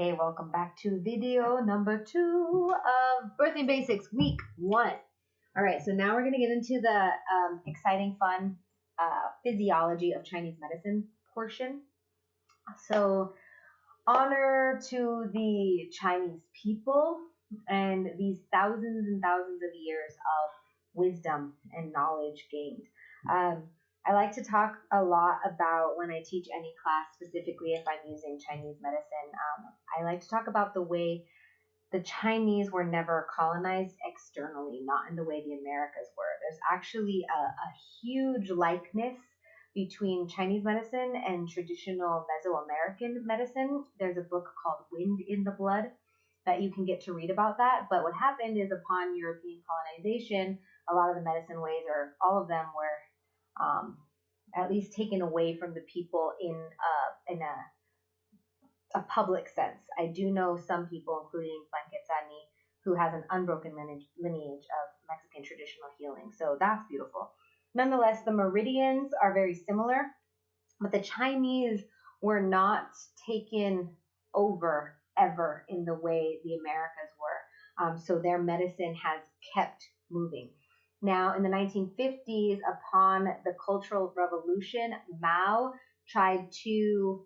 Hey, welcome back to video number 2 of Birthing Basics week 1. All right, so now we're going to get into the exciting, fun physiology of Chinese medicine portion. So, honor to the Chinese people and these thousands and thousands of years of wisdom and knowledge gained. I like to talk a lot about when I teach any class, specifically if I'm using Chinese medicine. I like to talk about the way the Chinese were never colonized externally, not in the way the Americas were. There's actually a huge likeness between Chinese medicine and traditional Mesoamerican medicine. There's a book called Wind in the Blood that you can get to read about that. But what happened is upon European colonization, a lot of the medicine ways, or all of them, were at least taken away from the people in a public sense. I do know some people, including Blanquetzani, who has an unbroken lineage of Mexican traditional healing. So that's beautiful. Nonetheless, the meridians are very similar, but the Chinese were not taken over ever in the way the Americas were. So their medicine has kept moving. Now, in the 1950s, upon the Cultural Revolution, Mao tried to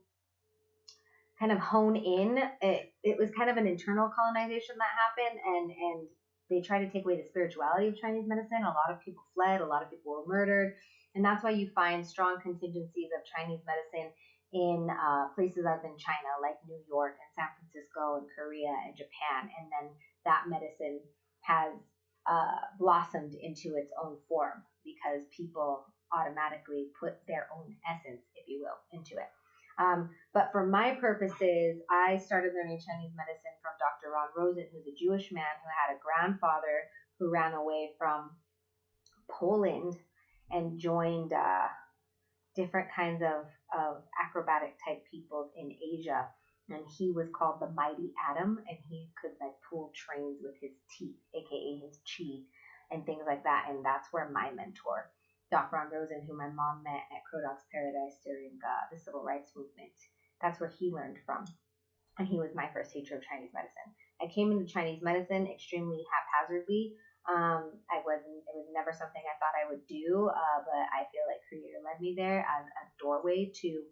kind of hone in. It was kind of an internal colonization that happened, and they tried to take away the spirituality of Chinese medicine. A lot of people fled, a lot of people were murdered, and that's why you find strong contingencies of Chinese medicine in places other than China, like New York and San Francisco and Korea and Japan, and then that medicine has blossomed into its own form because people automatically put their own essence, if you will, into it. But for my purposes, I started learning Chinese medicine from Dr. Ron Rosen, who's a Jewish man who had a grandfather who ran away from Poland and joined different kinds of acrobatic type peoples in Asia. And he was called the Mighty Atom, and he could pull trains with his teeth, aka his chi, and things like that. And that's where my mentor, Dr. Ron Rosen, who my mom met at Crow Dog's Paradise during the Civil Rights Movement, that's where he learned from. And he was my first teacher of Chinese medicine. I came into Chinese medicine extremely haphazardly. It was never something I thought I would do, but I feel like Creator led me there as a doorway to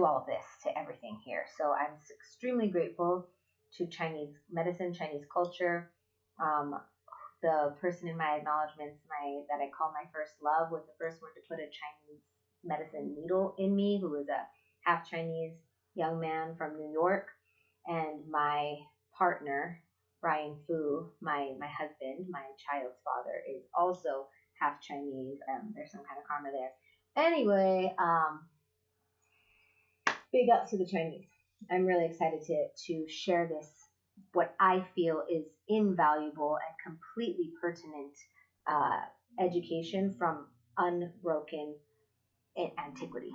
all of this, to everything here. So I'm extremely grateful to Chinese medicine, Chinese culture. The person in my acknowledgments that I call my first love was the first one to put a Chinese medicine needle in me, who was a half Chinese young man from New York. And my partner, Brian Fu, my husband, my child's father, is also half Chinese. There's some kind of karma there. Anyway, big up to the Chinese. I'm really excited to share this, what I feel is invaluable and completely pertinent education from unbroken antiquity.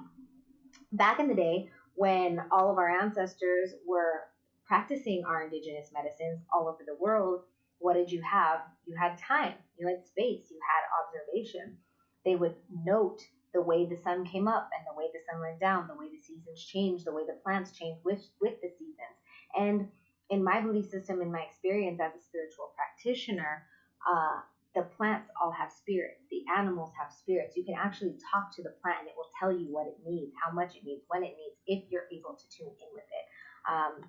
Back in the day, when all of our ancestors were practicing our indigenous medicines all over the world, what did you have? You had time, you had space, you had observation. They would note the way the sun came up and the way the sun went down, the way the seasons changed, the way the plants changed with the seasons. And in my belief system, in my experience as a spiritual practitioner, the plants all have spirits. The animals have spirits. You can actually talk to the plant and it will tell you what it needs, how much it needs, when it needs, if you're able to tune in with it.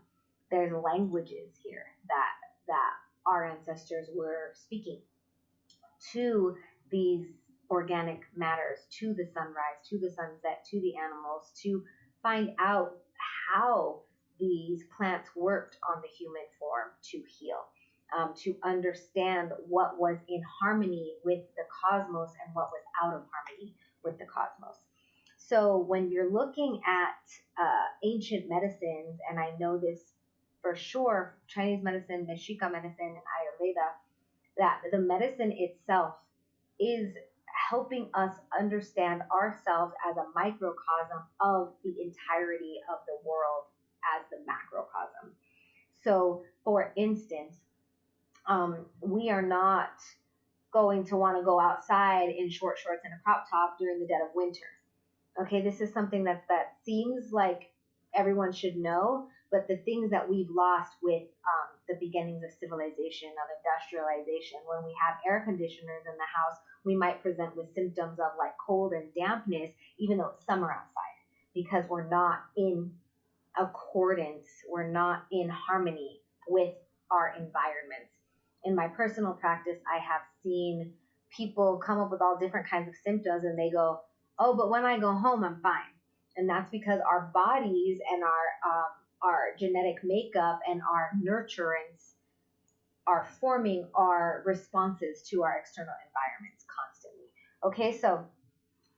There's languages here that our ancestors were speaking to these organic matters, to the sunrise, to the sunset, to the animals, to find out how these plants worked on the human form to heal, to understand what was in harmony with the cosmos and what was out of harmony with the cosmos. So when you're looking at ancient medicines, and I know this for sure, Chinese medicine, Nishika medicine, and Ayurveda, that the medicine itself is helping us understand ourselves as a microcosm of the entirety of the world as the macrocosm. So, for instance, we are not going to want to go outside in short shorts and a crop top during the dead of winter. Okay, this is something that seems like everyone should know, but the things that we've lost with the beginnings of civilization, of industrialization. When we have air conditioners in the house, we might present with symptoms of like cold and dampness, even though it's summer outside, because we're not in accordance, we're not in harmony with our environments. In my personal practice, I have seen people come up with all different kinds of symptoms and they go, oh, but when I go home, I'm fine. And that's because our bodies and our genetic makeup and our nurturance are forming our responses to our external environments constantly. Okay, so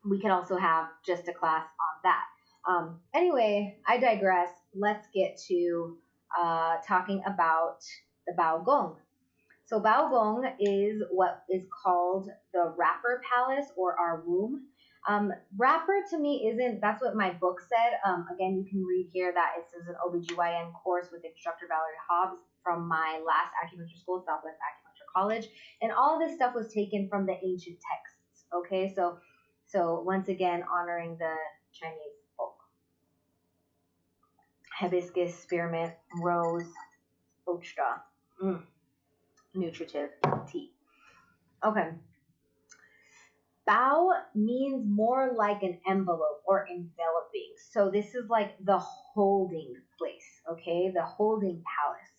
we can also have just a class on that. Anyway, I digress. Let's get to talking about the Bao Gong. So Bao Gong is what is called the wrapper palace, or our womb. Wrapper to me isn't, that's what my book said. Again, you can read here that it says an OBGYN course with instructor Valerie Hobbs from my last acupuncture school, Southwest Acupuncture College. And all this stuff was taken from the ancient texts. Okay, so once again, honoring the Chinese folk. Hibiscus, spearmint, rose, oat straw. Nutritive tea. Okay. Bao means more like an envelope or enveloping. So this is like the holding place, okay? The holding palace.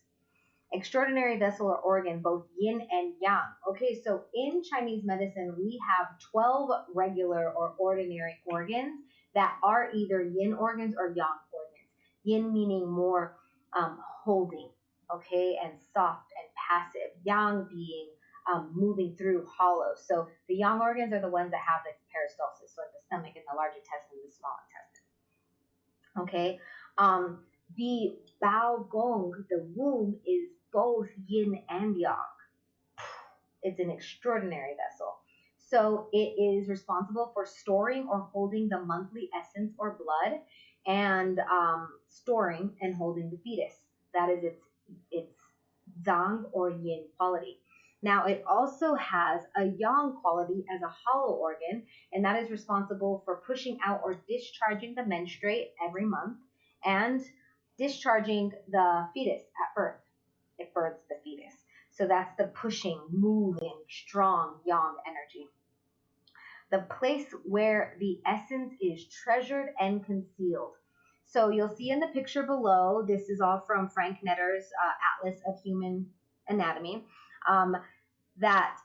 Extraordinary vessel or organ, both yin and yang. Okay, so in Chinese medicine, we have 12 regular or ordinary organs that are either yin organs or yang organs. Yin meaning more holding, okay, and soft and passive. Yang being moving through hollow. So the yang organs are the ones that have the peristalsis, so the stomach and the large intestine and the small intestine. Okay. The Bao Gong, the womb, is both yin and yang. It's an extraordinary vessel. So it is responsible for storing or holding the monthly essence or blood, and storing and holding the fetus. That is its zang or yin quality. Now, it also has a yang quality as a hollow organ, and that is responsible for pushing out or discharging the menstruate every month and discharging the fetus at birth. It births the fetus. So that's the pushing, moving, strong yang energy. The place where the essence is treasured and concealed. So you'll see in the picture below, this is all from Frank Netter's Atlas of Human Anatomy, that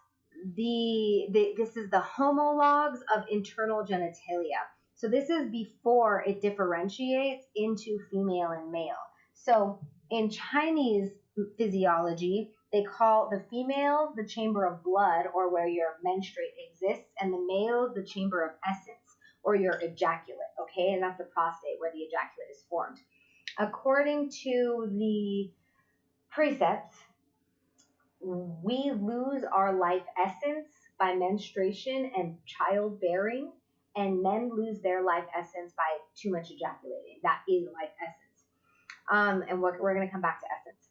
this is the homologs of internal genitalia. So this is before it differentiates into female and male. So in Chinese physiology, they call the females the chamber of blood, or where your menstruate exists, and the males the chamber of essence, or your ejaculate, okay? And that's the prostate, where the ejaculate is formed. According to the precepts, we lose our life essence by menstruation and childbearing, and men lose their life essence by too much ejaculating. That is life essence. And we're going to come back to essence.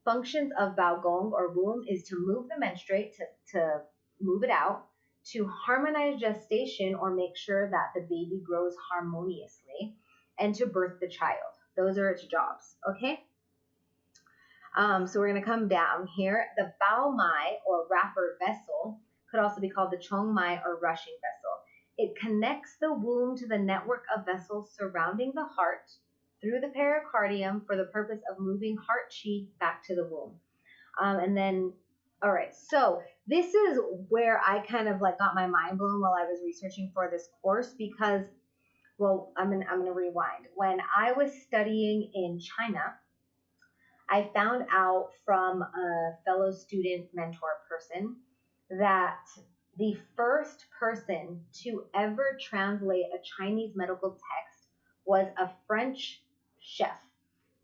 Functions of Bao Gong or womb is to move the menstruate, to move it out, to harmonize gestation or make sure that the baby grows harmoniously, and to birth the child. Those are its jobs, okay? So we're going to come down here. The Bao Mai or wrapper vessel could also be called the Chong Mai or rushing vessel. It connects the womb to the network of vessels surrounding the heart through the pericardium for the purpose of moving heart qi back to the womb. And then, all right, so this is where I kind of like got my mind blown while I was researching for this course, because, well, I'm gonna rewind. When I was studying in China, I found out from a fellow student mentor person that the first person to ever translate a Chinese medical text was a French chef.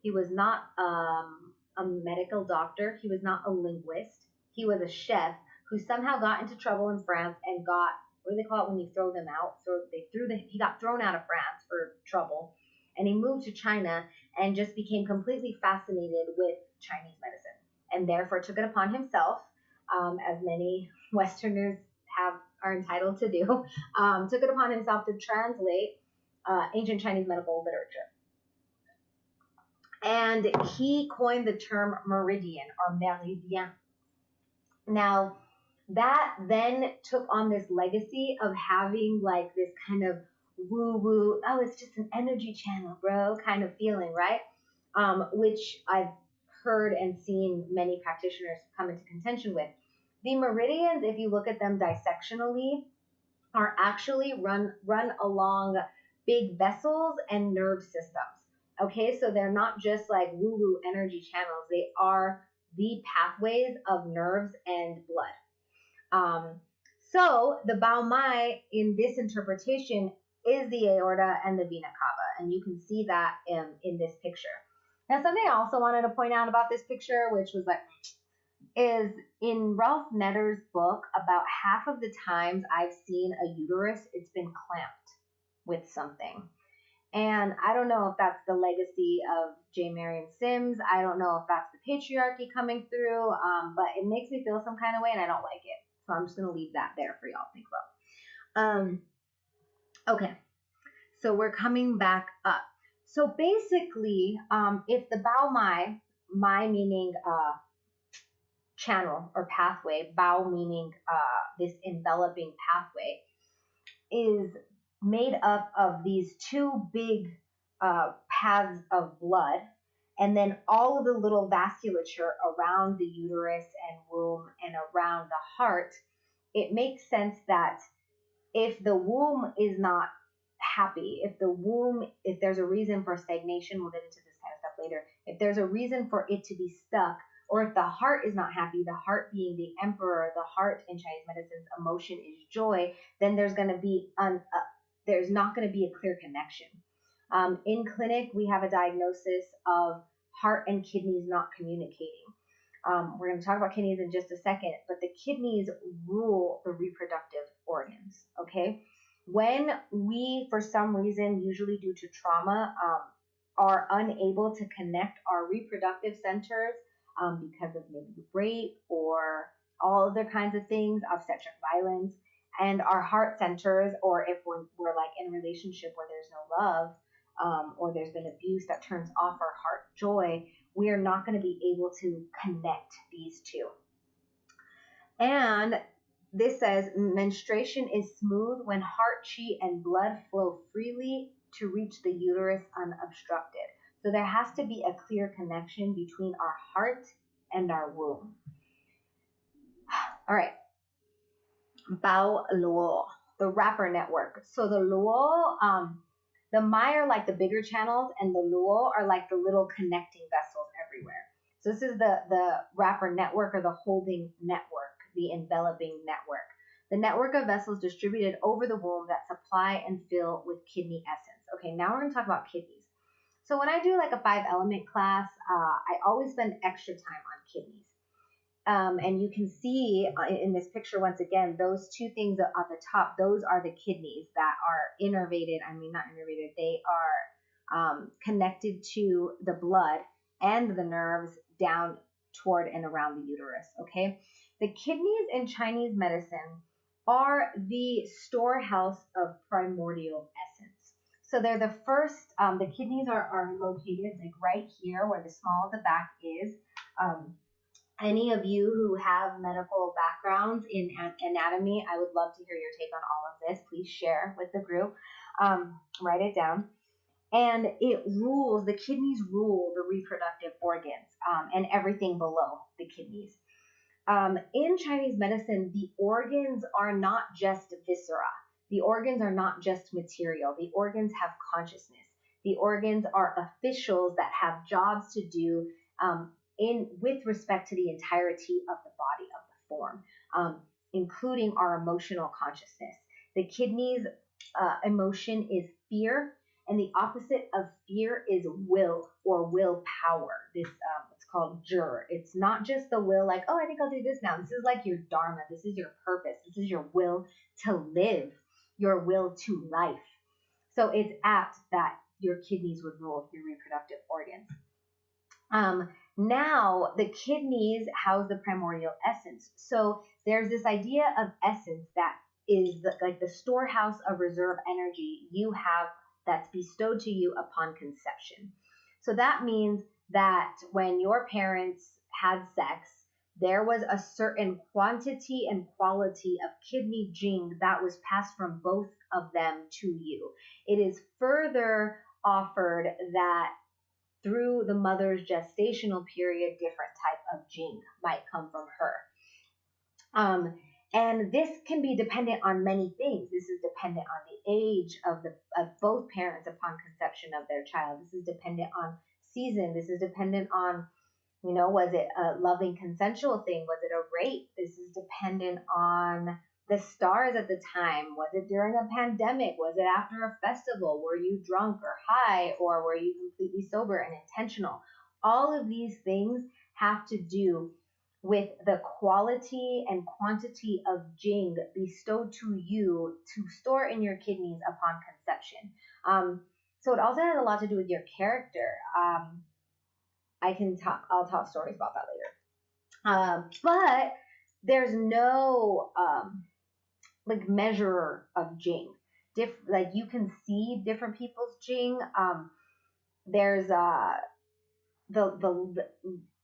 He was not a medical doctor. He was not a linguist. He was a chef who somehow got into trouble in France and got, what do they call it when you throw them out? So he got thrown out of France for trouble, and he moved to China and just became completely fascinated with Chinese medicine, and therefore took it upon himself, as many Westerners are entitled to do, took it upon himself to translate ancient Chinese medical literature. And he coined the term meridian or méridien. Now, that then took on this legacy of having like this kind of woo woo, oh, it's just an energy channel, bro, kind of feeling, right? Which I've heard and seen many practitioners come into contention with. The meridians, if you look at them dissectionally, are actually run along big vessels and nerve systems. Okay, so they're not just like woo woo energy channels, they are the pathways of nerves and blood. So the Bao Mai in this interpretation is the aorta and the vena cava, and you can see that in this picture. Now, something I also wanted to point out about this picture, which was like, is in Ralph Netter's book, about half of the times I've seen a uterus, it's been clamped with something. And I don't know if that's the legacy of J. Marion Sims. I don't know if that's the patriarchy coming through, but it makes me feel some kind of way, and I don't like it. So I'm just going to leave that there for y'all to think about. Okay, so we're coming back up. So basically, if the Bao Mai meaning channel or pathway, Bao meaning this enveloping pathway, is made up of these two big paths of blood, and then all of the little vasculature around the uterus and womb and around the heart. It makes sense that if the womb is not happy, if there's a reason for stagnation, we'll get into this kind of stuff later, if there's a reason for it to be stuck, or if the heart is not happy, the heart being the emperor, the heart in Chinese medicine's emotion is joy, then there's not going to be a clear connection. In clinic, we have a diagnosis of heart and kidneys not communicating. We're going to talk about kidneys in just a second, but the kidneys rule the reproductive organs, okay? When we, for some reason, usually due to trauma, are unable to connect our reproductive centers because of maybe rape or all other kinds of things, obstetric violence, and our heart centers, or if we're like in a relationship where there's no love, or there's been abuse that turns off our heart joy, we are not going to be able to connect these two. And this says menstruation is smooth when heart chi and blood flow freely to reach the uterus unobstructed. So there has to be a clear connection between our heart and our womb. All right. Bao Luo, the wrapper network. So the Luo, the Mai are like the bigger channels, and the Luo are like the little connecting vessels everywhere. So this is the wrapper network, or the holding network, the enveloping network. The network of vessels distributed over the womb that supply and fill with kidney essence. Okay, now we're going to talk about kidneys. So when I do like a 5-element class, I always spend extra time on kidneys. And you can see in this picture, once again, those two things at the top, those are the kidneys that are they are connected to the blood and the nerves down toward and around the uterus, okay? The kidneys in Chinese medicine are the storehouse of primordial essence. So they're the first, the kidneys are located like right here where the small of the back is. Any of you who have medical backgrounds in anatomy, I would love to hear your take on all of this. Please share with the group. Write it down. And the kidneys rule the reproductive organs and everything below the kidneys. In Chinese medicine, the organs are not just viscera. The organs are not just material. The organs have consciousness. The organs are officials that have jobs to do with respect to the entirety of the body, of the form, including our emotional consciousness. The kidneys' emotion is fear, and the opposite of fear is will or willpower. This it's called jur. It's not just the will, like, oh, I think I'll do this now. This is like your dharma. This is your purpose. This is your will to live, your will to life. So it's apt that your kidneys would rule your reproductive organs. Now, the kidneys house the primordial essence. So there's this idea of essence that is like the storehouse of reserve energy you have that's bestowed to you upon conception. So that means that when your parents had sex, there was a certain quantity and quality of kidney jing that was passed from both of them to you. It is further offered that through the mother's gestational period, different type of jing might come from her. And this can be dependent on many things. This is dependent on the age of both parents upon conception of their child. This is dependent on season. This is dependent on, was it a loving consensual thing? Was it a rape? This is dependent on the stars at the time. Was it during a pandemic? Was it after a festival? Were you drunk or high, or were you completely sober and intentional? All of these things have to do with the quality and quantity of jing bestowed to you to store in your kidneys upon conception. So it also has a lot to do with your character. I'll talk stories about that later. But there's no measurer of jing. Like you can see different people's jing. There's the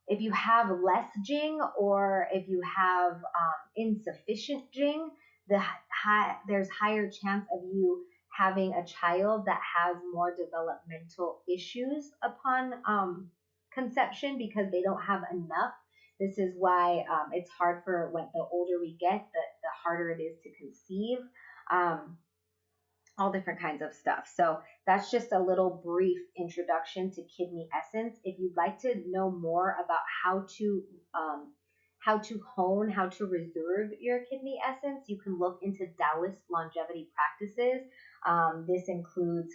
if you have less jing, or if you have insufficient jing, there's higher chance of you having a child that has more developmental issues upon conception, because they don't have enough. This is why it's hard for when the older we get, the harder it is to conceive. All different kinds of stuff. So that's just a little brief introduction to Kidney Essence. If you'd like to know more about how to hone, how to reserve your kidney essence, you can look into Taoist longevity practices. This includes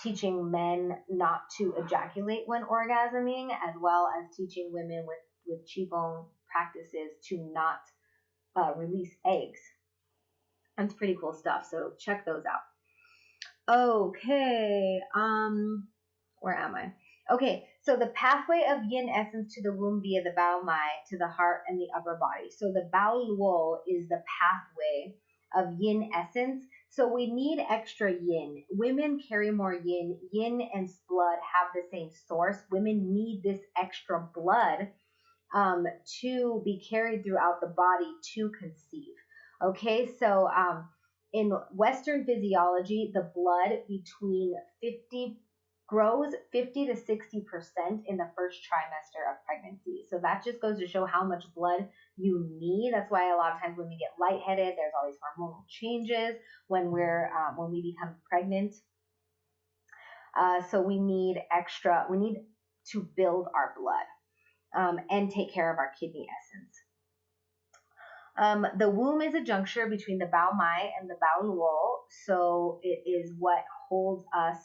teaching men not to ejaculate when orgasming, as well as teaching women with Qigong practices to not release eggs. That's pretty cool stuff. So check those out. Okay, where am I? Okay, so the pathway of yin essence to the womb via the Bao Mai to the heart and the upper body. So the Bao Luo is the pathway of yin essence. So we need extra yin. Women carry more yin. Yin and blood have the same source. Women need this extra blood to be carried throughout the body to conceive. Okay, so in Western physiology, the blood grows 50 to 60% in the first trimester of pregnancy. So that just goes to show how much blood you need. That's why a lot of times when we get lightheaded, there's all these hormonal changes when we become pregnant. So we need to build our blood and take care of our kidney essence. The womb is a juncture between the Bao Mai and the Bao Luo, so it is what holds us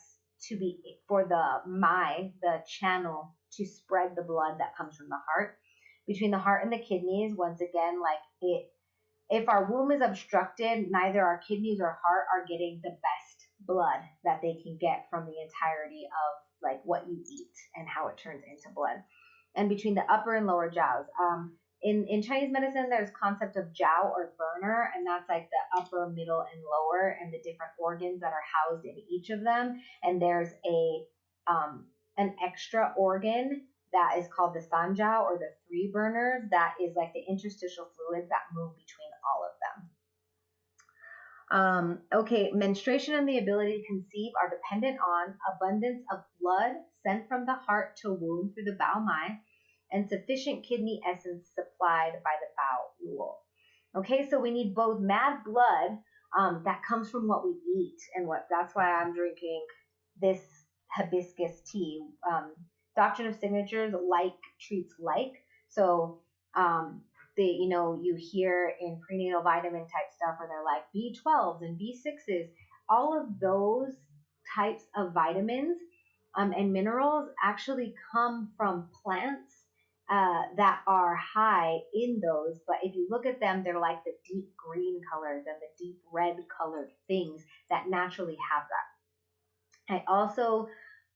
for the Mai, the channel to spread the blood that comes from the heart. Between the heart and the kidneys, once again, if our womb is obstructed, neither our kidneys or heart are getting the best blood that they can get from the entirety of what you eat and how it turns into blood. And between the upper and lower jiaos, in Chinese medicine, there's concept of jiao or burner, and that's like the upper, middle, and lower, and the different organs that are housed in each of them. And there's an extra organ that is called the sanjiao, or the three burners, that is like the interstitial fluids that move between all of them. Okay, menstruation and the ability to conceive are dependent on abundance of blood sent from the heart to womb through the Bao Mai, and sufficient kidney essence supplied by the Bao Luo. Okay, so we need both mad blood that comes from what we eat, and that's why I'm drinking this hibiscus tea. Doctrine of Signatures, like treats like. So you hear in prenatal vitamin type stuff where they're like B12s and B6s. All of those types of vitamins and minerals actually come from plants that are high in those, but if you look at them, they're like the deep green colors and the deep red colored things that naturally have that. I also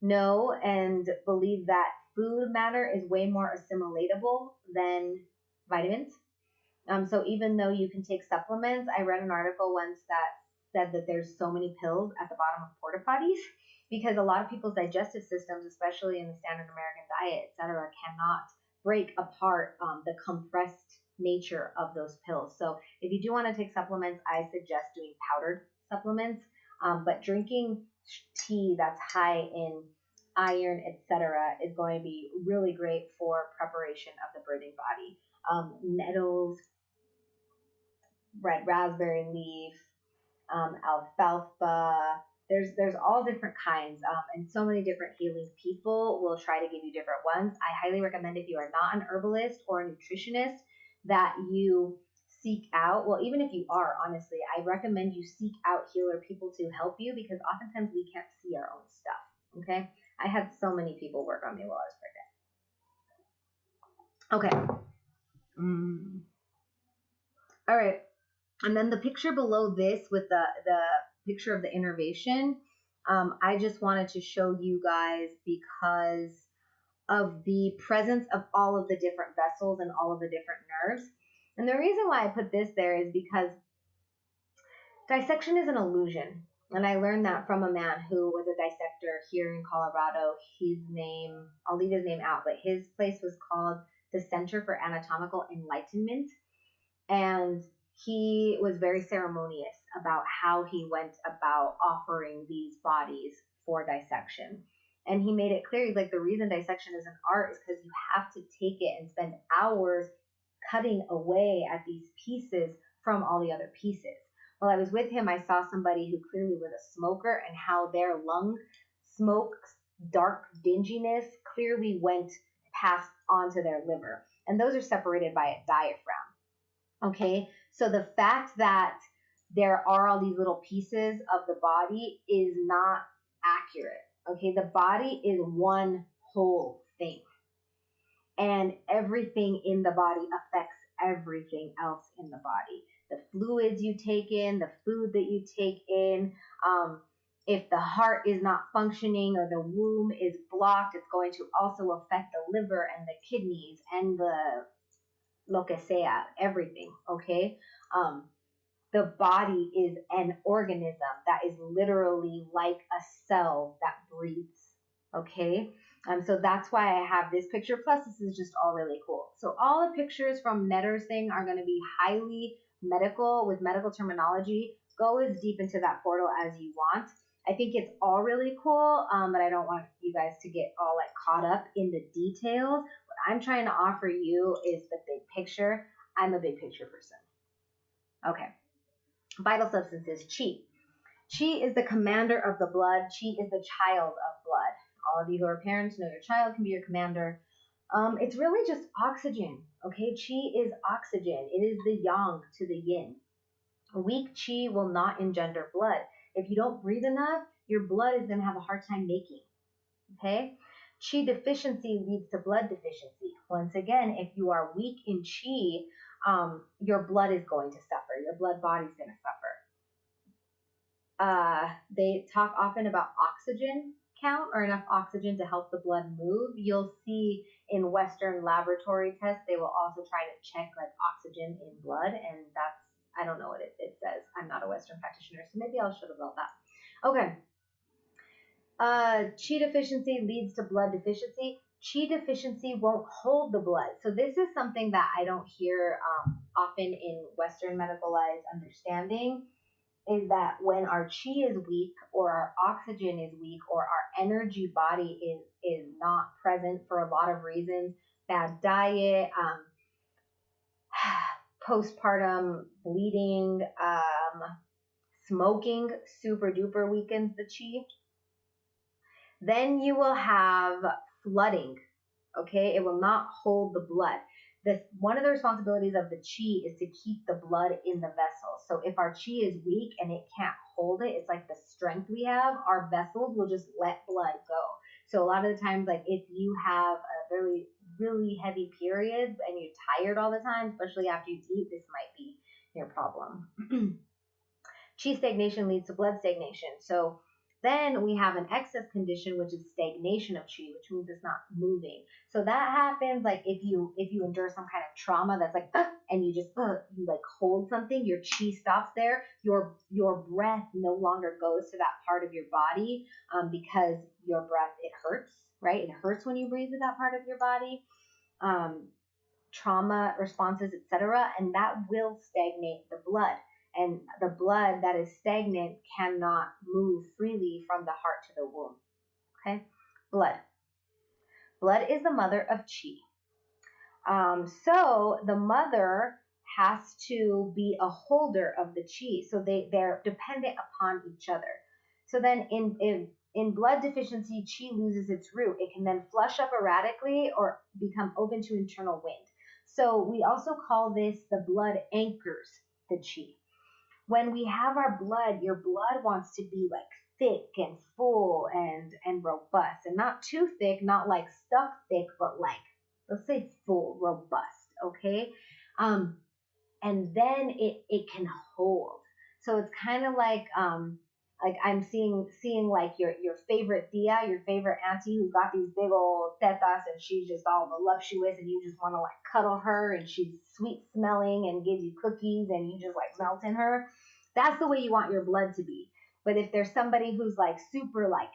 know and believe that food matter is way more assimilatable than vitamins. So even though you can take supplements, I read an article once that said that there's so many pills at the bottom of porta potties. because a lot of people's digestive systems, especially in the standard American diet, etc., cannot break apart the compressed nature of those pills. So if you do want to take supplements, I suggest doing powdered supplements, but drinking tea that's high in iron, etc., is going to be really great for preparation of the birthing body. Nettles, red raspberry leaf, alfalfa. There's all different kinds, and so many different healing people will try to give you different ones. I highly recommend, if you are not an herbalist or a nutritionist, that you seek out, well, even if you are, honestly, I recommend you seek out healer people to help you, because oftentimes we can't see our own stuff, okay? I had so many people work on me while I was pregnant. Okay. All right. And then the picture below this with the picture of the innervation, I just wanted to show you guys because of the presence of all of the different vessels and all of the different nerves. And the reason why I put this there is because dissection is an illusion. And I learned that from a man who was a dissector here in Colorado. His name, I'll leave his name out, but his place was called the Center for Anatomical Enlightenment. And he was very ceremonious about how he went about offering these bodies for dissection. And he made it clear, he's like, the reason dissection is an art is because you have to take it and spend hours cutting away at these pieces from all the other pieces. While I was with him, I saw somebody who clearly was a smoker, and how their lung smoke, dark dinginess, clearly went passed onto their liver. And those are separated by a diaphragm. Okay, so the fact that there are all these little pieces of the body is not accurate. Okay, the body is one whole thing, and everything in the body affects everything else in the body. The fluids you take in, the food that you take in, if the heart is not functioning or the womb is blocked, it's going to also affect the liver and the kidneys and the lo que sea, everything, okay? The body is an organism that is literally like a cell that breathes, okay? So that's why I have this picture, plus this is just all really cool. So all the pictures from Netter's thing are gonna be highly medical, with medical terminology. Go as deep into that portal as you want. I think it's all really cool, but I don't want you guys to get all like caught up in the details. I'm trying to offer you is the big picture. I'm a big picture person. Okay. Vital substances, chi. Chi is the commander of the blood. Chi is the child of blood. All of you who are parents know your child can be your commander. It's really just oxygen. Okay, chi is oxygen. It is the yang to the yin. Weak chi will not engender blood. If you don't breathe enough, your blood is going to have a hard time making. Okay? Chi deficiency leads to blood deficiency. Once again, if you are weak in chi, your blood is going to suffer. Your blood body is going to suffer. They talk often about oxygen count, or enough oxygen to help the blood move. You'll see in Western laboratory tests, they will also try to check like oxygen in blood, and that's, I don't know what it says. I'm not a Western practitioner, so maybe I'll should have about that. Okay. Chi deficiency leads to blood deficiency. Chi deficiency won't hold the blood. So this is something that I don't hear often in Western medicalized understanding, is that when our chi is weak, or our oxygen is weak, or our energy body is not present for a lot of reasons, bad diet, postpartum bleeding, smoking super duper weakens the chi. Then you will have flooding, okay? It will not hold the blood. One of the responsibilities of the chi is to keep the blood in the vessel. So if our chi is weak and it can't hold it, it's like the strength we have, our vessels will just let blood go. So a lot of the times, like if you have a really, really heavy period and you're tired all the time, especially after you eat, this might be your problem. Chi stagnation leads to blood stagnation. So Then we have an excess condition, which is stagnation of chi, which means it's not moving. So that happens like if you endure some kind of trauma that's like and you just you like hold something, your chi stops there. Your breath no longer goes to that part of your body because your breath, it hurts, right? It hurts when you breathe to that part of your body. Trauma responses, etc., and that will stagnate the blood. And the blood that is stagnant cannot move freely from the heart to the womb. Okay, blood. Blood is the mother of chi. So the mother has to be a holder of the chi. So they're dependent upon each other. So then in blood deficiency, chi loses its root. It can then flush up erratically or become open to internal wind. So we also call this the blood anchors the chi. When we have our blood, your blood wants to be like thick and full and robust, and not too thick, not like stuck thick, but like, let's say full, robust, okay? And then it can hold. So it's kind of like I'm seeing like your favorite tia, your favorite auntie who got these big old tetas and she's just all voluptuous and you just want to like cuddle her and she's sweet smelling and gives you cookies and you just like melt in her. That's the way you want your blood to be. But if there's somebody who's like super like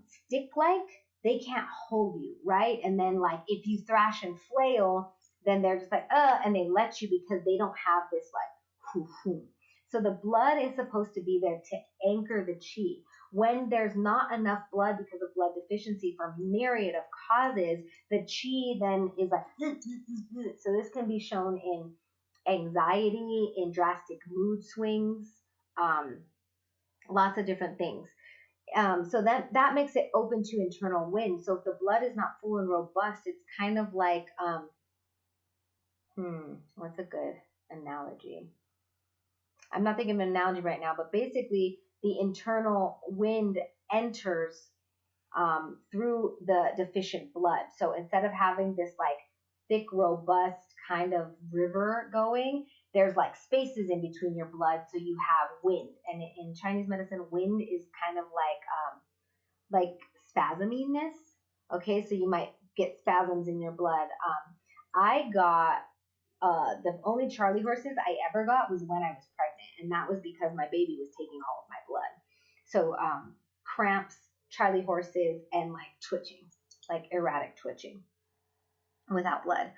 stick like, they can't hold you, right? And then like if you thrash and flail, then they're just like and they let you because they don't have this like hoo hoo. So the blood is supposed to be there to anchor the chi. When there's not enough blood because of blood deficiency from myriad of causes, the chi then is like so this can be shown in anxiety, in drastic mood swings, lots of different things. So that makes it open to internal wind. So if the blood is not full and robust, it's kind of like what's a good analogy? I'm not thinking of an analogy right now, but basically the internal wind enters through the deficient blood. So instead of having this like thick, robust kind of river going, there's like spaces in between your blood, so you have wind. And in Chinese medicine, wind is kind of like spasminess. Okay, so you might get spasms in your blood. I got the only Charlie horses I ever got was when I was pregnant, and that was because my baby was taking all of my blood. So cramps, Charlie horses, and like twitching, like erratic twitching without blood.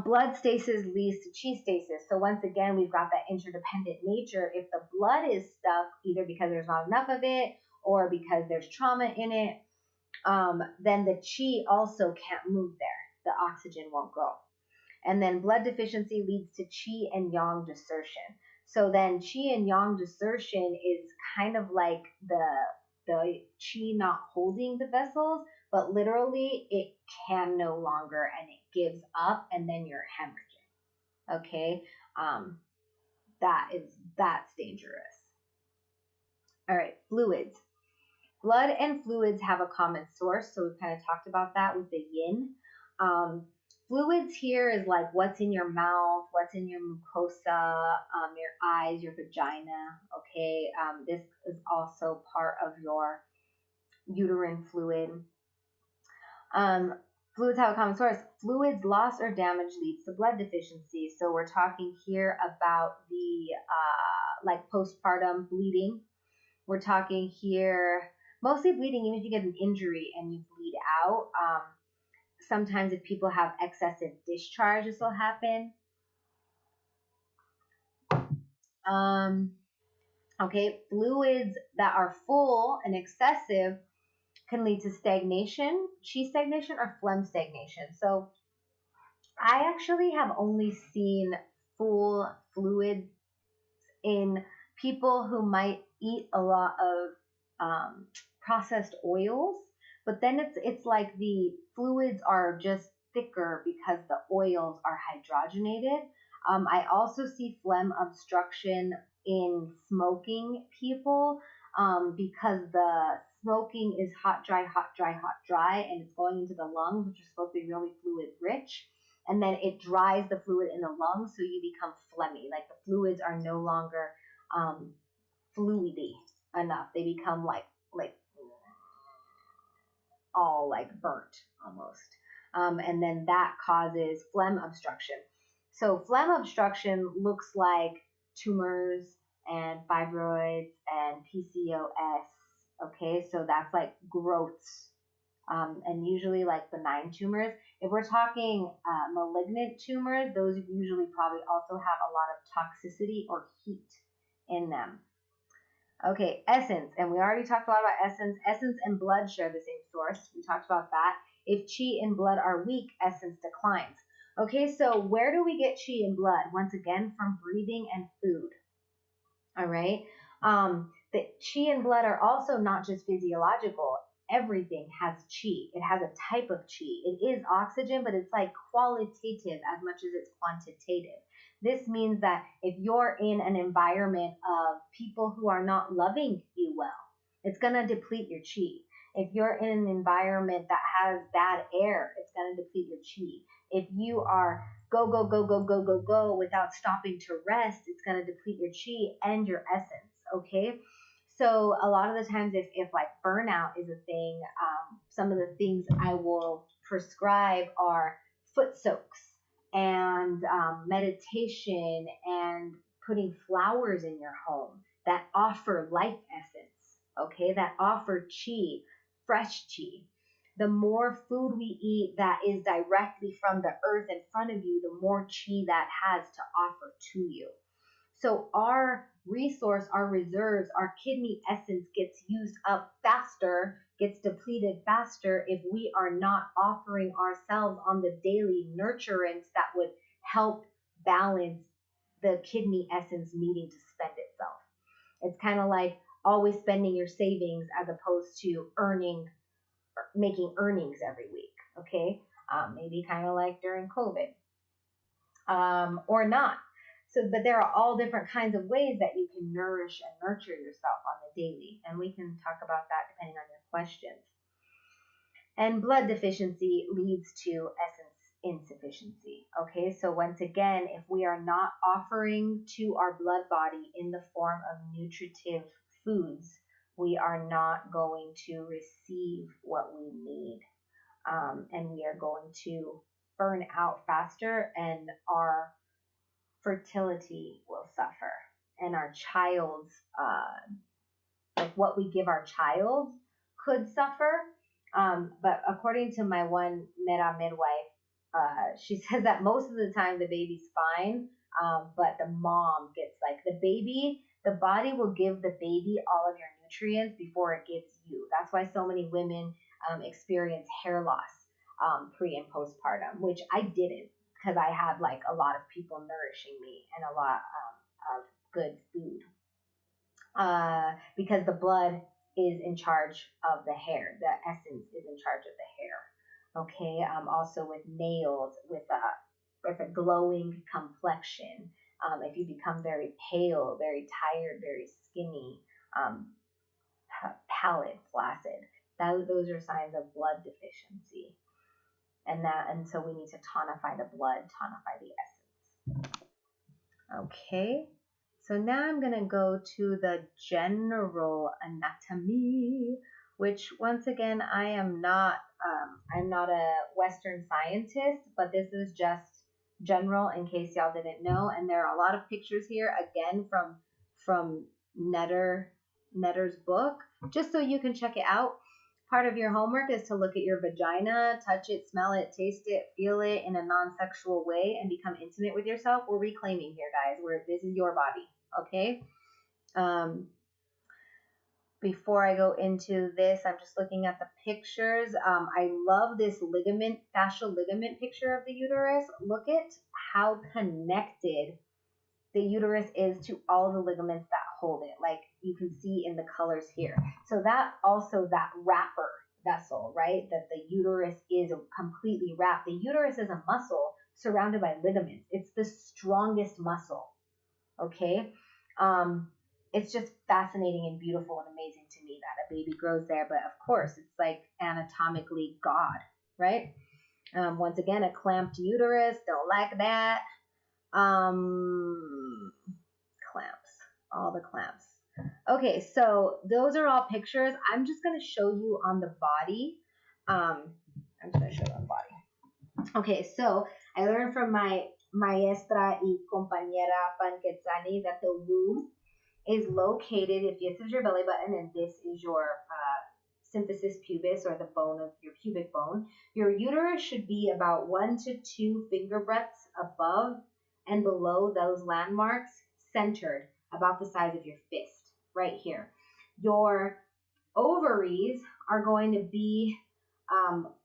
Blood stasis leads to chi stasis. So once again, we've got that interdependent nature. If the blood is stuck, either because there's not enough of it or because there's trauma in it, then the chi also can't move there. The oxygen won't go. And then blood deficiency leads to qi and yang desertion. So then qi and yang desertion is kind of like the qi not holding the vessels, but literally it can no longer and it gives up and then you're hemorrhaging. Okay? That's dangerous. All right, fluids. Blood and fluids have a common source, so we've kind of talked about that with the yin. Fluids here is like what's in your mouth, what's in your mucosa, your eyes, your vagina. Okay, this is also part of your uterine fluid. Fluids have a common source. Fluids loss or damage leads to blood deficiency. So we're talking here about the like postpartum bleeding. We're talking here mostly bleeding, even if you get an injury and you bleed out. Sometimes if people have excessive discharge, this will happen. Okay, fluids that are full and excessive can lead to stagnation, chi stagnation, or phlegm stagnation. So I actually have only seen full fluids in people who might eat a lot of processed oils, but then it's like the fluids are just thicker because the oils are hydrogenated. I also see phlegm obstruction in smoking people because the smoking is hot, dry, hot, dry, hot, dry, and it's going into the lungs, which are supposed to be really fluid rich. And then it dries the fluid in the lungs, so you become phlegmy. Like the fluids are no longer fluidy enough. They become like like all like burnt almost. And then that causes phlegm obstruction. So phlegm obstruction looks like tumors and fibroids and PCOS. Okay, so that's like growths, and usually like benign tumors. If we're talking malignant tumors, those usually probably also have a lot of toxicity or heat in them. Okay, essence, and we already talked a lot about essence. Essence and blood share the same source. We talked about that. If qi and blood are weak, essence declines. Okay, so where do we get qi and blood? Once again, from breathing and food. All right. The qi and blood are also not just physiological. Everything has qi. It has a type of qi. It is oxygen, but it's like qualitative as much as it's quantitative. This means that if you're in an environment of people who are not loving you well, it's going to deplete your qi. If you're in an environment that has bad air, it's going to deplete your qi. If you are go, go, go, go, go, go, go without stopping to rest, it's going to deplete your qi and your essence. Okay. So a lot of the times if like burnout is a thing, some of the things I will prescribe are foot soaks and meditation and putting flowers in your home that offer life essence, okay, that offer qi, fresh qi. The more food we eat that is directly from the earth in front of you, the more qi that has to offer to you. So our resource, our reserves, our kidney essence gets used up faster, gets depleted faster if we are not offering ourselves on the daily nurturance that would help balance the kidney essence needing to spend itself. It's kind of like always spending your savings as opposed to making earnings every week. Okay, maybe kind of like during COVID, or not. So, but there are all different kinds of ways that you can nourish and nurture yourself on the daily, and we can talk about that depending on your questions. And blood deficiency leads to essence insufficiency. Okay, so once again, if we are not offering to our blood body in the form of nutritive foods, we are not going to receive what we need, and we are going to burn out faster, and our fertility will suffer, and our child's like what we give our child could suffer. But according to my one Mera midwife, she says that most of the time the baby's fine, but the mom gets like the body will give the baby all of your nutrients before it gives you. That's why so many women experience hair loss pre and postpartum, which I didn't, because I had like a lot of people nourishing me and a lot of good food. Because the blood is in charge of the hair, the essence is in charge of the hair. Okay, also with nails, with a glowing complexion. If you become very pale, very tired, very skinny, pallid, flaccid, those are signs of blood deficiency. And so we need to tonify the blood, tonify the essence. Okay, so now I'm going to go to the general anatomy, which once again, I'm not a Western scientist, but this is just general in case y'all didn't know. And there are a lot of pictures here, again, from Netter's book, just so you can check it out. Part of your homework is to look at your vagina, touch it, smell it, taste it, feel it in a non-sexual way, and become intimate with yourself. We're reclaiming here, guys. This is your body, okay? Before I go into this, I'm just looking at the pictures. I love this fascial ligament picture of the uterus. Look at how connected the uterus is to all the ligaments that hold it, like you can see in the colors here. So that's also that wrapper vessel, right? That the uterus is completely wrapped. The uterus is a muscle surrounded by ligaments. It's the strongest muscle, okay? It's just fascinating and beautiful and amazing to me that a baby grows there, but of course, it's like anatomically God, right? Once again, a clamped uterus, don't like that. Clamps, all the clamps. Okay, so those are all pictures. I'm just going to show you on the body. I'm just going to show you on the body. Okay, so I learned from my maestra y compañera Panquetzani that the womb is located, if this is your belly button and this is your symphysis pubis, or the bone of your pubic bone, your uterus should be about 1 to 2 finger breadths above and below those landmarks, centered about the size of your fist, right here. Your ovaries are going to be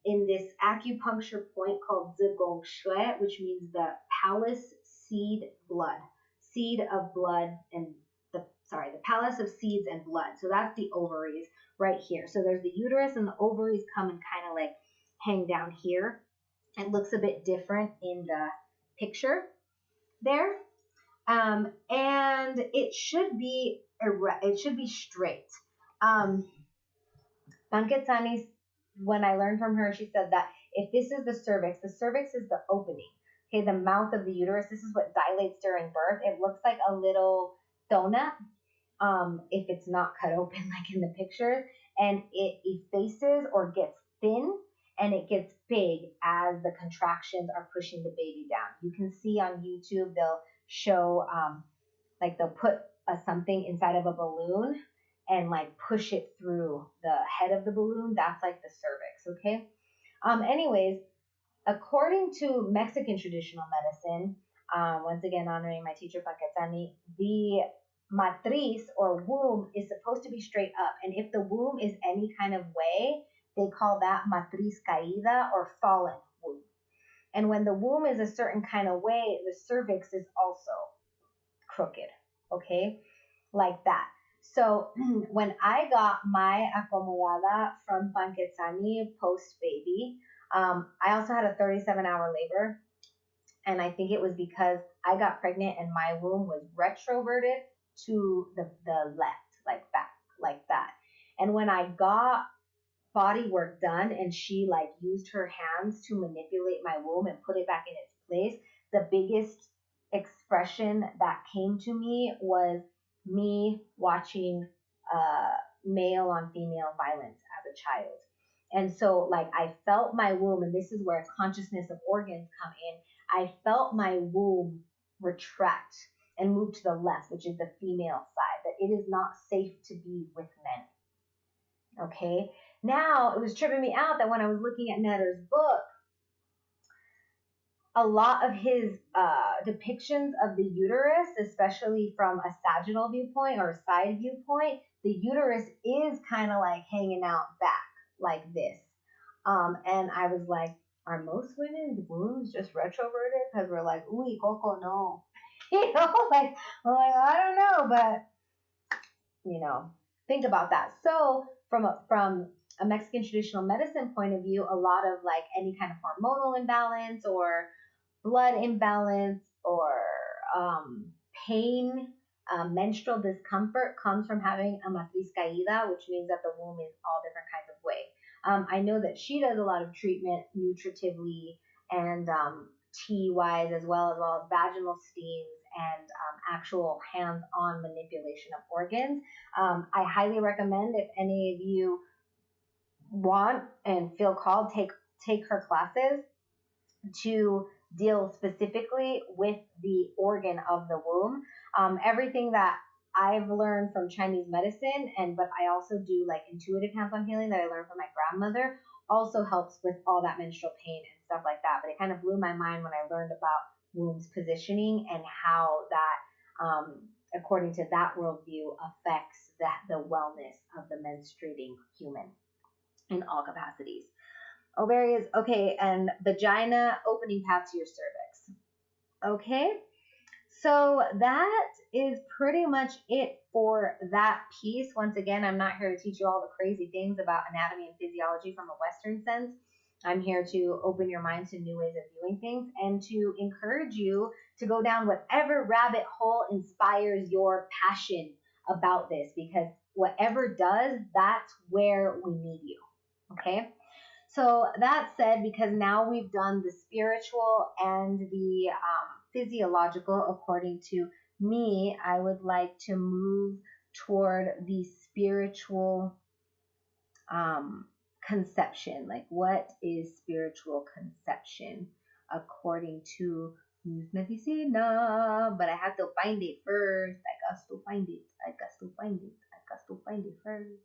in this acupuncture point called zigong shui, which means the palace seed blood, seed of blood, and the palace of seeds and blood. So that's the ovaries right here. So there's the uterus, and the ovaries come and kind of like hang down here. It looks a bit different in the picture there. And it should be straight. Panquetzani, when I learned from her, she said that if this is the cervix is the opening. Okay, the mouth of the uterus, this is what dilates during birth. It looks like a little donut, if it's not cut open like in the pictures, and it effaces or gets thin, and it gets big as the contractions are pushing the baby down. You can see on YouTube, they'll show, like they'll put something inside of a balloon and like push it through the head of the balloon. That's like the cervix, okay? Anyways, according to Mexican traditional medicine, once again honoring my teacher Panquetzani, the matriz or womb is supposed to be straight up, and if the womb is any kind of way, they call that matriz caída or fallen womb. And when the womb is a certain kind of way, the cervix is also crooked, okay, like that. So when I got my acomodada from Panquetzani post baby, I also had a 37-hour labor, and I think it was because I got pregnant and my womb was retroverted to the left, like back, like that. And when I got body work done and she like used her hands to manipulate my womb and put it back in its place, the biggest expression that came to me was me watching male on female violence as a child. And so like I felt my womb, and this is where consciousness of organs come in. I felt my womb retract and move to the left, which is the female side, that it is not safe to be with men. Okay. Now it was tripping me out that when I was looking at Netter's book, a lot of his depictions of the uterus, especially from a sagittal viewpoint or a side viewpoint, the uterus is kind of like hanging out back like this. And I was like, are most women's wombs just retroverted? Because we're like, ooh, Coco, no. You know, like, I'm like, I don't know, but, you know, think about that. So from a Mexican traditional medicine point of view, a lot of like any kind of hormonal imbalance or blood imbalance or pain, menstrual discomfort comes from having a matriz caída, which means that the womb is all different kinds of way. I know that she does a lot of treatment nutritively and tea-wise, as well as vaginal steams and actual hands-on manipulation of organs. I highly recommend, if any of you want and feel called, take her classes to deal specifically with the organ of the womb. Everything that I've learned from Chinese medicine, but I also do like intuitive hands-on healing that I learned from my grandmother, also helps with all that menstrual pain and stuff like that. But it kind of blew my mind when I learned about womb's positioning and how that, according to that worldview, affects the wellness of the menstruating human in all capacities. Ovaries, okay, and vagina, opening path to your cervix. Okay, so that is pretty much it for that piece. Once again, I'm not here to teach you all the crazy things about anatomy and physiology from a Western sense. I'm here to open your mind to new ways of viewing things and to encourage you to go down whatever rabbit hole inspires your passion about this, because whatever does, that's where we need you. Okay? So that said, because now we've done the spiritual and the physiological according to me, I would like to move toward the spiritual conception. Like, what is spiritual conception according to Muse Medicina? But I have to find it first. I got to find it. I got to find it. I got to find it first.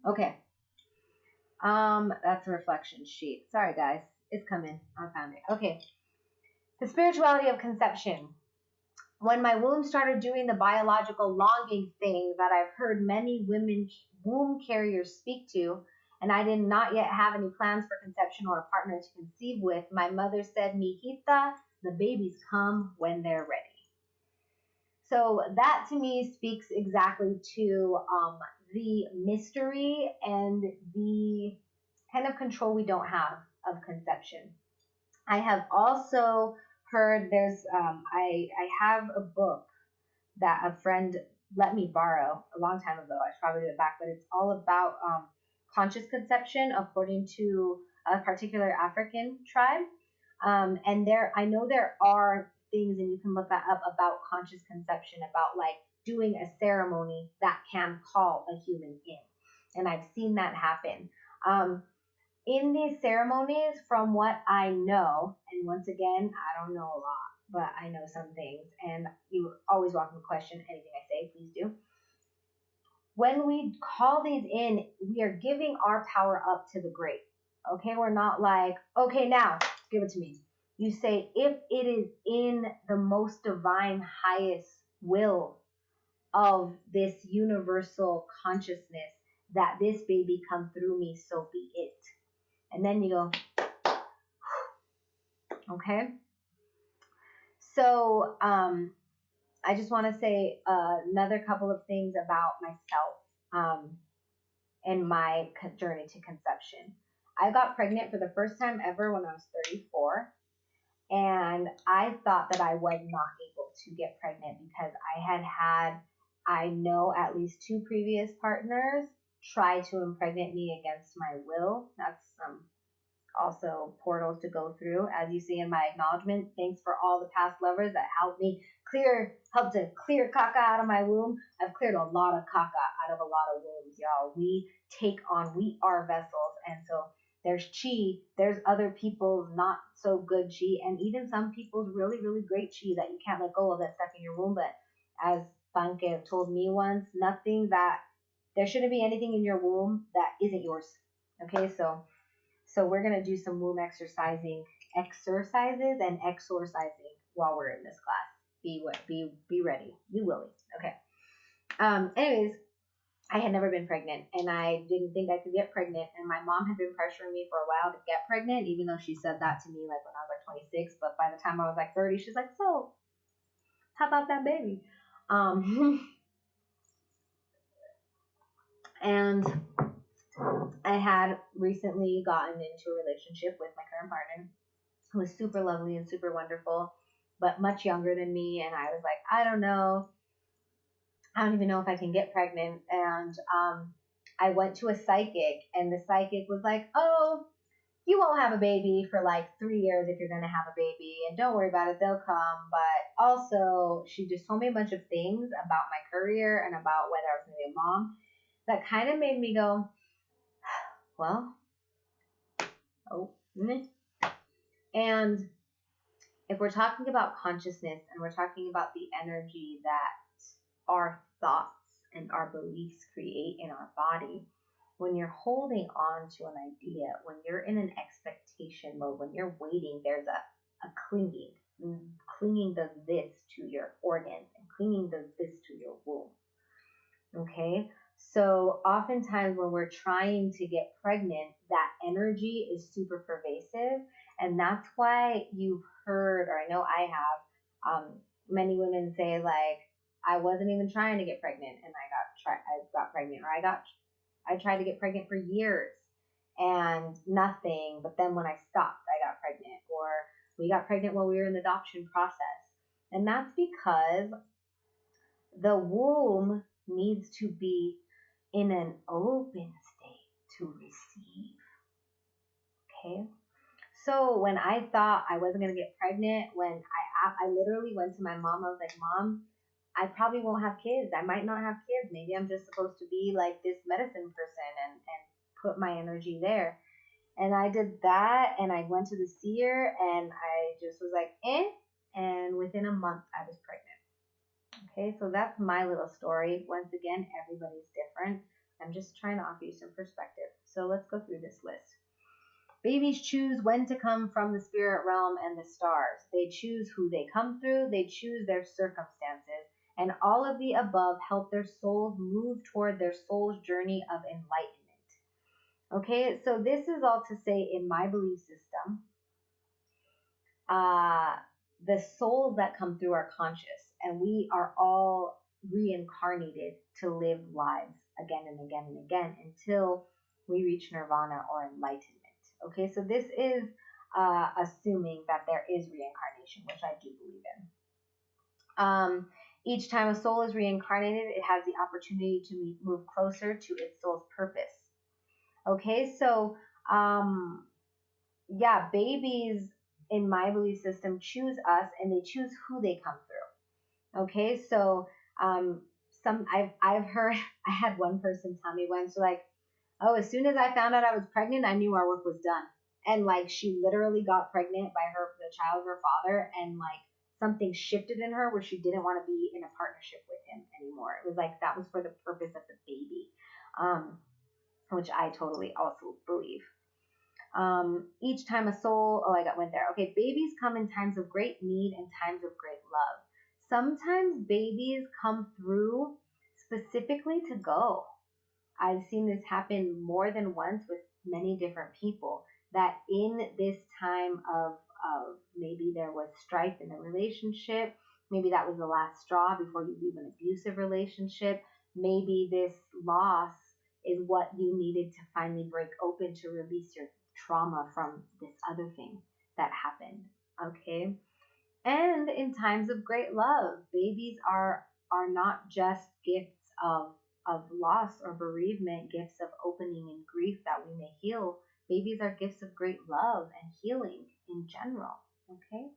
Okay. That's a reflection sheet. Sorry, guys. It's coming. I found it. Okay. The spirituality of conception. When my womb started doing the biological longing thing that I've heard many women womb carriers speak to, and I did not yet have any plans for conception or a partner to conceive with, my mother said, "Mijita, the babies come when they're ready." So that to me speaks exactly to the mystery and the kind of control we don't have of conception. I have also heard I have a book that a friend let me borrow a long time ago. I should probably do it back, but it's all about conscious conception according to a particular African tribe. And I know there are things, and you can look that up, about conscious conception, about like doing a ceremony that can call a human in. And I've seen that happen. In these ceremonies, from what I know, and once again, I don't know a lot, but I know some things, and you're always welcome to question anything I say, please do. When we call these in, we are giving our power up to the great. Okay, we're not like, okay, now give it to me. You say, if it is in the most divine, highest will of this universal consciousness that this baby come through me, so be it. And then you go, okay? So I just want to say another couple of things about myself and my journey to conception. I got pregnant for the first time ever when I was 34. And I thought that I was not able to get pregnant because I know at least 2 previous partners try to impregnate me against my will. That's also portals to go through. As you see in my acknowledgement, thanks for all the past lovers that helped to clear caca out of my womb. I've cleared a lot of caca out of a lot of wombs, y'all. We are vessels. And so there's chi, there's other people's not so good chi, and even some people's really, really great chi that you can't let go of, that's stuck in your womb. But as Banke told me once, there shouldn't be anything in your womb that isn't yours. Okay, so we're going to do some womb exercises and exorcising while we're in this class. Be ready. You will be. Okay. Anyways, I had never been pregnant, and I didn't think I could get pregnant. And my mom had been pressuring me for a while to get pregnant, even though she said that to me like when I was like 26. But by the time I was like 30, she's like, "So, how about that baby?" And I had recently gotten into a relationship with my current partner, who was super lovely and super wonderful, but much younger than me. And I was like, I don't know. I don't even know if I can get pregnant. And I went to a psychic, and the psychic was like, "Oh, you won't have a baby for like 3 years if you're going to have a baby. And don't worry about it, they'll come." But also, she just told me a bunch of things about my career and about whether I was going to be a mom that kind of made me go, well, and if we're talking about consciousness and we're talking about the energy that our thoughts and our beliefs create in our body, when you're holding on to an idea, when you're in an expectation mode, when you're waiting, there's a clinging. Clinging does this to your organs, and clinging does this to your womb. Okay? So oftentimes when we're trying to get pregnant, that energy is super pervasive. And that's why you've heard, or I know I have, many women say like, I wasn't even trying to get pregnant and I got pregnant, or I tried to get pregnant for years and nothing. But then when I stopped, I got pregnant, or we got pregnant while we were in the adoption process. And that's because the womb needs to be in an open state to receive. Okay? So when I thought I wasn't gonna get pregnant, when I literally went to my mom, I was like, Mom, I probably won't have kids. I might not have kids. Maybe I'm just supposed to be like this medicine person and put my energy there. And I did that, and I went to the seer, and I just was like, eh. And within a month, I was pregnant. Okay, so that's my little story. Once again, everybody's different. I'm just trying to offer you some perspective. So let's go through this list. Babies choose when to come from the spirit realm and the stars. They choose who they come through, they choose their circumstances, and all of the above help their souls move toward their soul's journey of enlightenment. Okay, so this is all to say, in my belief system, the souls that come through are conscious, and we are all reincarnated to live lives again and again and again until we reach nirvana or enlightenment. Okay, so this is assuming that there is reincarnation, which I do believe in. Each time a soul is reincarnated, it has the opportunity to move closer to its soul's purpose. Okay, so yeah, babies in my belief system choose us, and they choose who they come through. Okay, so I've heard, I had one person tell me once, like, oh, as soon as I found out I was pregnant, I knew our work was done. And like, she literally got pregnant by the child of her father, and like something shifted in her where she didn't want to be in a partnership with him anymore. It was like that was for the purpose of the baby, which I totally also believe. Each time a soul, went there. Okay, babies come in times of great need and times of great love. Sometimes babies come through specifically to go. I've seen this happen more than once with many different people, that in this time of maybe there was strife in the relationship, maybe that was the last straw before you leave an abusive relationship, maybe this loss is what you needed to finally break open to release your trauma from this other thing that happened. Okay, and in times of great love, babies are not just gifts of loss or bereavement, gifts of opening and grief that we may heal. Babies are gifts of great love and healing in general. Okay,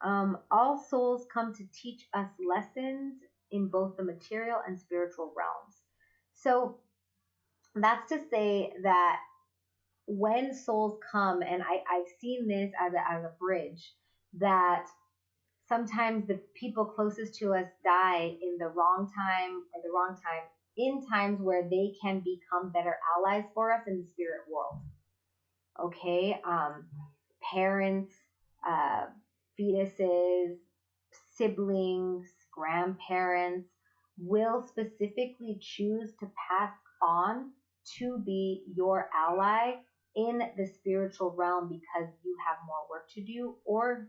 all souls come to teach us lessons in both the material and spiritual realms. So that's to say that when souls come, and I've seen this as a bridge, that sometimes the people closest to us die in the wrong time, in times where they can become better allies for us in the spirit world. Okay, parents, fetuses, siblings, grandparents will specifically choose to pass on to be your ally in the spiritual realm because you have more work to do, or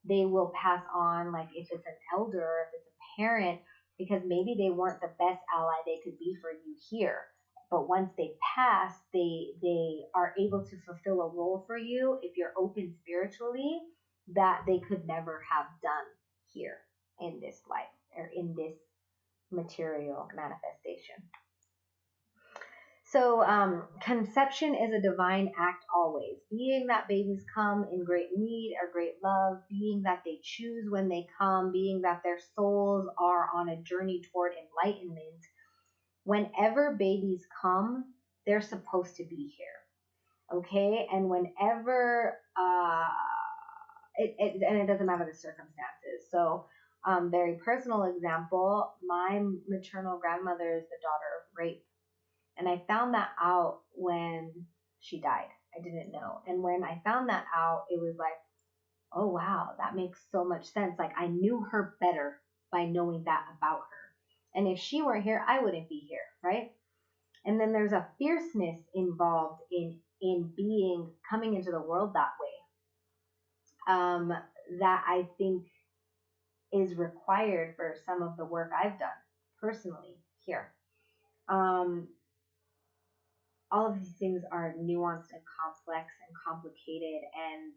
they will pass on, like if it's an elder, if it's a parent, because maybe they weren't the best ally they could be for you here. But once they pass, they are able to fulfill a role for you if you're open spiritually that they could never have done here in this life or in this material manifestation. So conception is a divine act always, being that babies come in great need or great love, being that they choose when they come, being that their souls are on a journey toward enlightenment. Whenever babies come, they're supposed to be here. Okay, and whenever it doesn't matter the circumstances. So very personal example, my maternal grandmother is the daughter of rape. And I found that out when she died. I didn't know. And when I found that out, it was like, oh, wow, that makes so much sense. Like, I knew her better by knowing that about her. And if she weren't here, I wouldn't be here, right? And then there's a fierceness involved in coming into the world that way, that I think is required for some of the work I've done personally here. All of these things are nuanced and complex and complicated and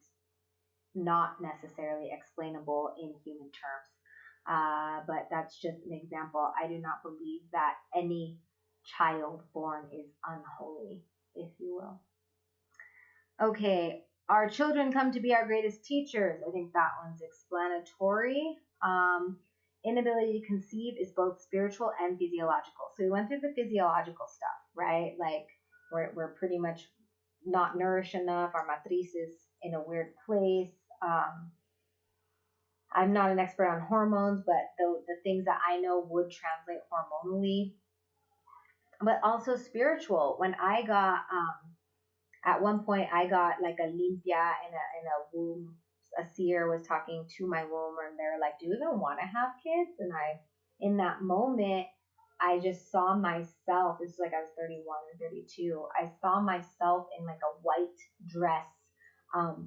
not necessarily explainable in human terms. But that's just an example. I do not believe that any child born is unholy, if you will. Okay, Our children come to be our greatest teachers. I think that one's explanatory. Inability to conceive is both spiritual and physiological. So we went through the physiological stuff, right? Like we're pretty much not nourished enough. Our matriz is in a weird place. I'm not an expert on hormones, but the things that I know would translate hormonally. But also spiritual. When I got at one point I got like a limpia in a womb. A seer was talking to my womb, and they're like, "Do you even want to have kids?" And in that moment, I just saw myself. This is like I was 31 or 32. I saw myself in like a white dress,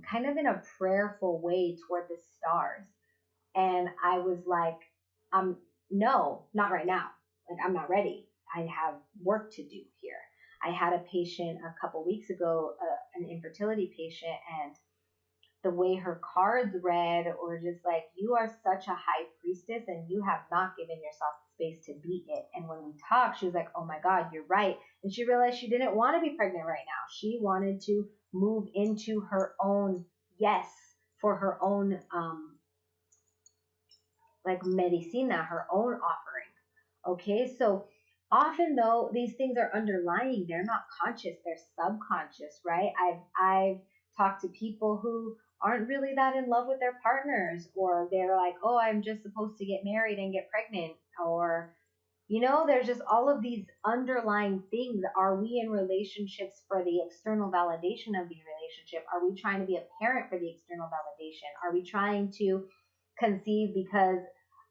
kind of in a prayerful way toward the stars. And I was like, no, not right now. Like, I'm not ready. I have work to do here. I had a patient a couple weeks ago, an infertility patient, and the way her cards read, or just like, you are such a high priestess and you have not given yourself the space to be it. And when we talked, she was like, oh my God, you're right. And she realized she didn't want to be pregnant right now. She wanted to move into her own yes for her own like medicina, her own offering. Okay, so often though these things are underlying, they're not conscious, they're subconscious, right? I've talked to people who aren't really that in love with their partners, or they're like, oh, I'm just supposed to get married and get pregnant, or there's just all of these underlying things. Are we in relationships for the external validation of the relationship? Are we trying to be a parent for the external validation? Are we trying to conceive because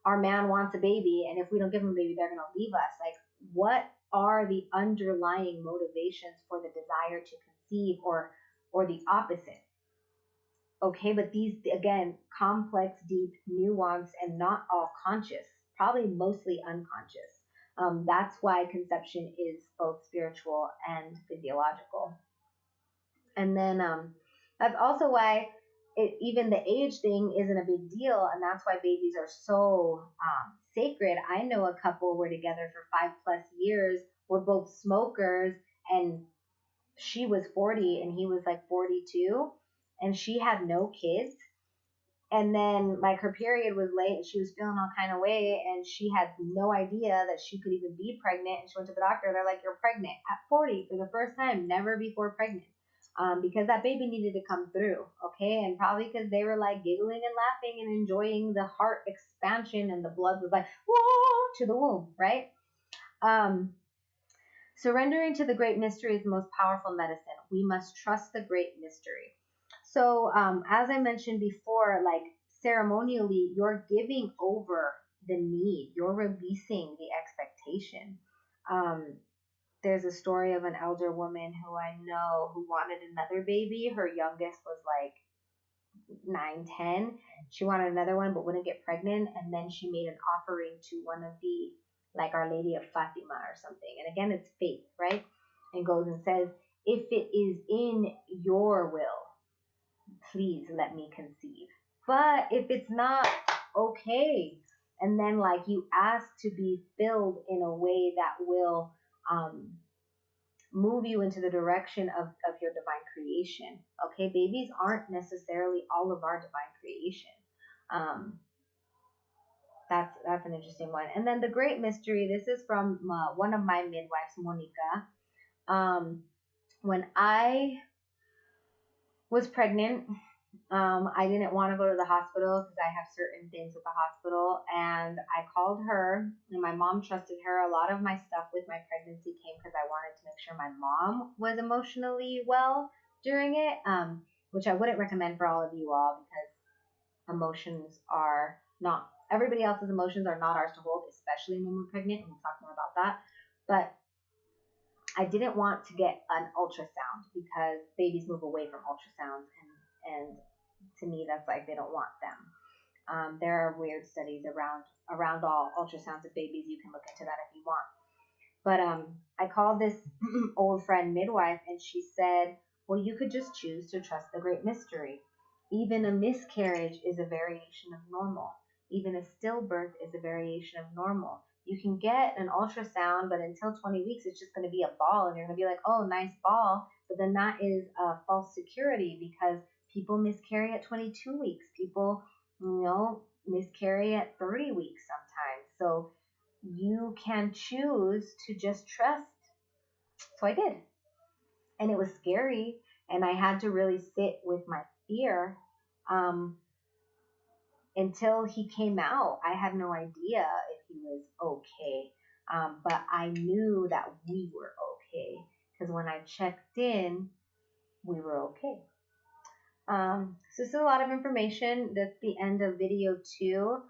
our man wants a baby, and if we don't give him a baby, they're going to leave us? Like, what are the underlying motivations for the desire to conceive, or the opposite? Okay, but these, again, complex, deep, nuanced, and not all conscious, probably mostly unconscious. That's why conception is both spiritual and physiological. And then that's also why even the age thing isn't a big deal, and that's why babies are so sacred. I know a couple were together for 5+ years, were both smokers, and she was 40 and he was like 42, and she had no kids. And then like her period was late and she was feeling all kind of way, and she had no idea that she could even be pregnant. And she went to the doctor. They're like, you're pregnant at 40 for the first time, never before pregnant. Because that baby needed to come through, okay? And probably because they were like giggling and laughing and enjoying the heart expansion, and the blood was like, whoa, to the womb, right? Surrendering to the great mystery is the most powerful medicine. We must trust the great mystery. So, as I mentioned before, like ceremonially, you're giving over the need, you're releasing the expectation. There's a story of an elder woman who I know who wanted another baby. Her youngest was like 9, 10. She wanted another one but wouldn't get pregnant. And then she made an offering to one of the, like Our Lady of Fatima or something. And again, it's faith, right? And goes and says, if it is in your will, please let me conceive. But if it's not, okay. And then like you ask to be filled in a way that will move you into the direction of your divine creation. Okay, babies aren't necessarily all of our divine creation. That's an interesting one. And then the great mystery. This is from one of my midwives, Monica. When I was pregnant, I didn't want to go to the hospital because I have certain things with the hospital, and I called her, and my mom trusted her. A lot of my stuff with my pregnancy came because I wanted to make sure my mom was emotionally well during it, which I wouldn't recommend for all of you all, because emotions are not, everybody else's emotions are not ours to hold, especially when we're pregnant, and we'll talk more about that. But I didn't want to get an ultrasound because babies move away from ultrasounds, and to me, that's like they don't want them. There are weird studies around all ultrasounds of babies. You can look into that if you want. But I called this old friend midwife, and she said, well, you could just choose to trust the great mystery. Even a miscarriage is a variation of normal. Even a stillbirth is a variation of normal. You can get an ultrasound, but until 20 weeks, it's just going to be a ball, and you're going to be like, oh, nice ball. But then that is a false security, because People miscarry at 22 weeks. People, miscarry at 30 weeks sometimes. So you can choose to just trust. So I did. And it was scary. And I had to really sit with my fear until he came out. I had no idea if he was okay. But I knew that we were okay. Because when I checked in, we were okay. So this is a lot of information. That's the end of video 2.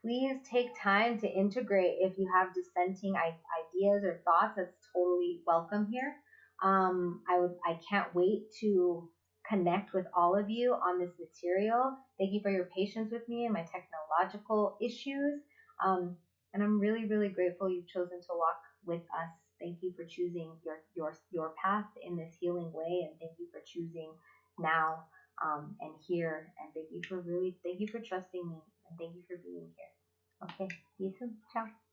Please take time to integrate. If you have dissenting ideas or thoughts, that's totally welcome here. I can't wait to connect with all of you on this material. Thank you for your patience with me and my technological issues. And I'm really, really grateful you've chosen to walk with us. Thank you for choosing your path in this healing way, and thank you for choosing now and here. And thank you for trusting me, and thank you for being here. Okay, see you soon. Ciao.